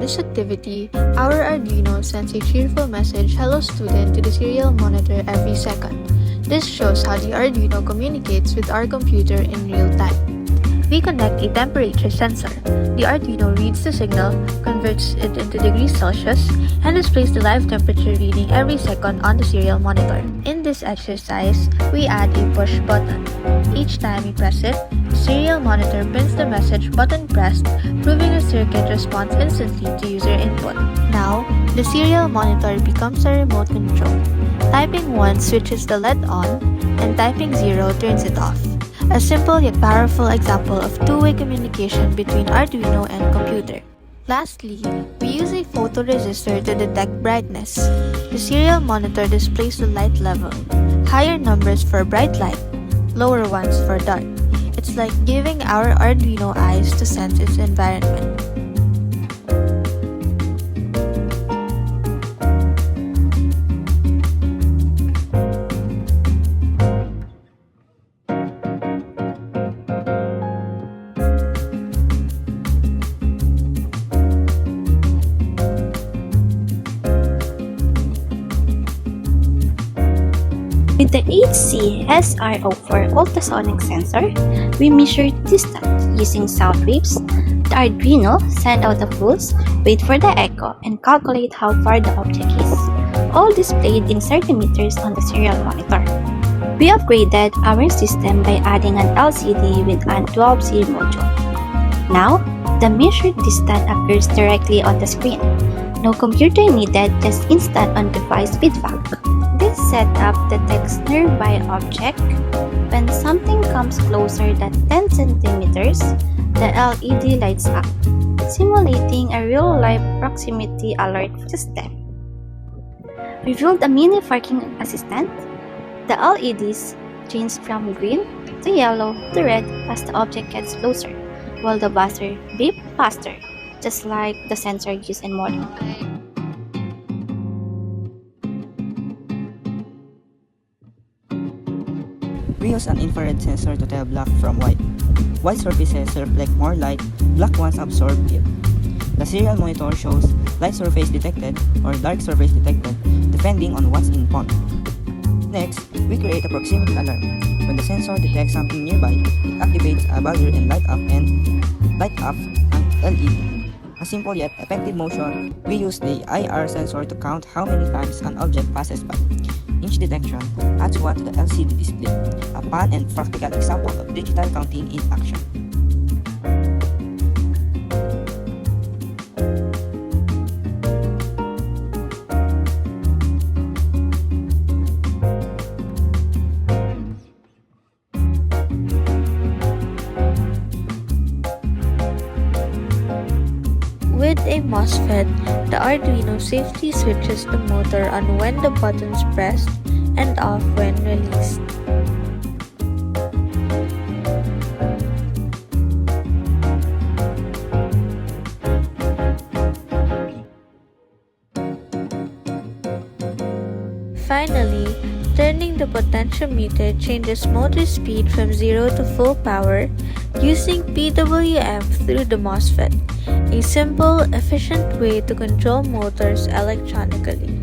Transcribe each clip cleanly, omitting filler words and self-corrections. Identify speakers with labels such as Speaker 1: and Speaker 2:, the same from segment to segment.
Speaker 1: this activity, our Arduino sends a cheerful message "Hello student" to the serial monitor every second. This shows how the Arduino communicates with our computer in real time. We connect a temperature sensor. The Arduino reads the signal, converts it into degrees Celsius, and displays the live temperature reading every second on the serial monitor. In this exercise, we add a push button. Each time we press it, the serial monitor prints the message "button pressed," proving the circuit responds instantly to user input. Now, the serial monitor becomes a remote control. Typing 1 switches the LED on, and typing 0 turns it off. A simple yet powerful example of two-way communication between Arduino and computer. Lastly, we use a photoresistor to detect brightness. The serial monitor displays the light level. Higher numbers for bright light, lower ones for dark. It's like giving our Arduino eyes to sense its environment.
Speaker 2: With the HC-SR04 ultrasonic sensor, we measure distance using sound waves. The Arduino sends out the pulse, wait for the echo, and calculate how far the object is, all displayed in centimeters on the serial monitor. We upgraded our system by adding an LCD with a 12C module. Now, the measured distance appears directly on the screen. No computer needed, just instant on-device feedback. This setup detects nearby object. When something comes closer than 10 centimeters, the LED lights up, simulating a real-life proximity alert system. We built a mini parking assistant. The LEDs change from green to yellow to red as the object gets closer, while the buzzer beeps faster, just like the sensor used in modern.
Speaker 3: We use an infrared sensor to tell black from white. White surfaces reflect more light, black ones absorb it. The serial monitor shows light surface detected or dark surface detected, depending on what's in front. Next, we create a proximity alarm. When the sensor detects something nearby, it activates a buzzer and light up an LED. A simple yet effective motion, we use the IR sensor to count how many times an object passes by. Each detection adds one to the LCD display, a fun and practical example of digital counting in action.
Speaker 1: With a MOSFET, the Arduino safely switches the motor on when the button's pressed and off when released. Finally, turning the potentiometer changes motor speed from 0 to full power using PWM through the MOSFET, a simple, efficient way to control motors electronically.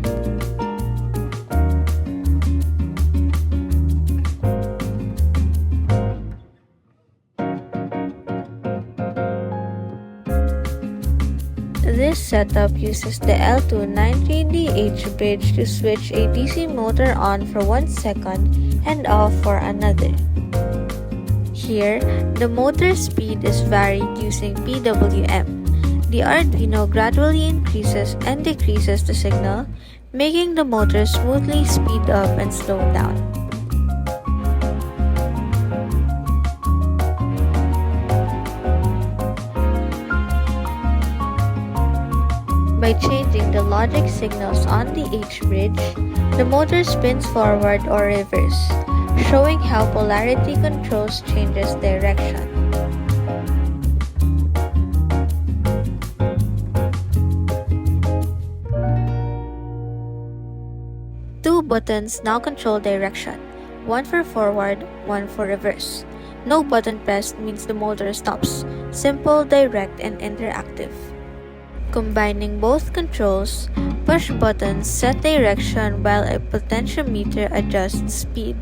Speaker 1: This setup uses the L293D H-Bridge to switch a DC motor on for 1 second and off for another. Here, the motor speed is varied using PWM. The Arduino gradually increases and decreases the signal, making the motor smoothly speed up and slow down. By changing the logic signals on the H-bridge, the motor spins forward or reverse, showing how polarity controls changes direction. Two buttons now control direction, one for forward, one for reverse. No button pressed means the motor stops. Simple, direct, and interactive. Combining both controls, push buttons set direction while a potentiometer adjusts speed.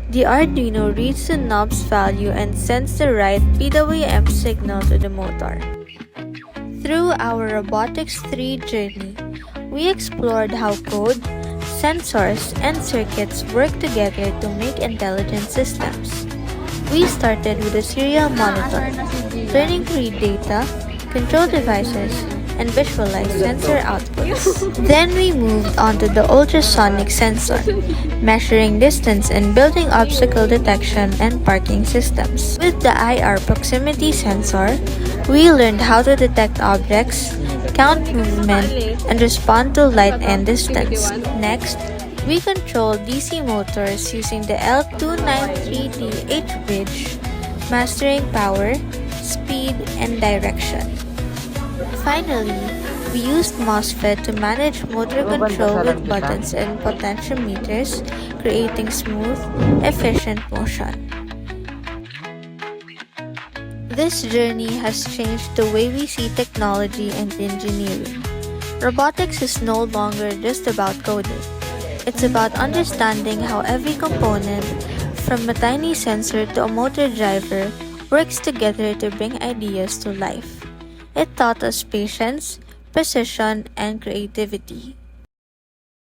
Speaker 1: The Arduino reads the knob's value and sends the right PWM signal to the motor. Through our Robotics 3 journey, we explored how code, sensors, and circuits work together to make intelligent systems. We started with a serial monitor, learning to read data, control devices, and visualize sensor outputs. Then we moved on to the ultrasonic sensor, measuring distance and building obstacle detection and parking systems. With the IR proximity sensor, we learned how to detect objects, count movement, and respond to light and distance. Next, we control DC motors using the L293D H-Bridge, mastering power, speed, and direction. Finally, we used MOSFET to manage motor control with buttons and potentiometers, creating smooth, efficient motion. This journey has changed the way we see technology and engineering. Robotics is no longer just about coding. It's about understanding how every component, from a tiny sensor to a motor driver, works together to bring ideas to life. It taught us patience, precision, and creativity.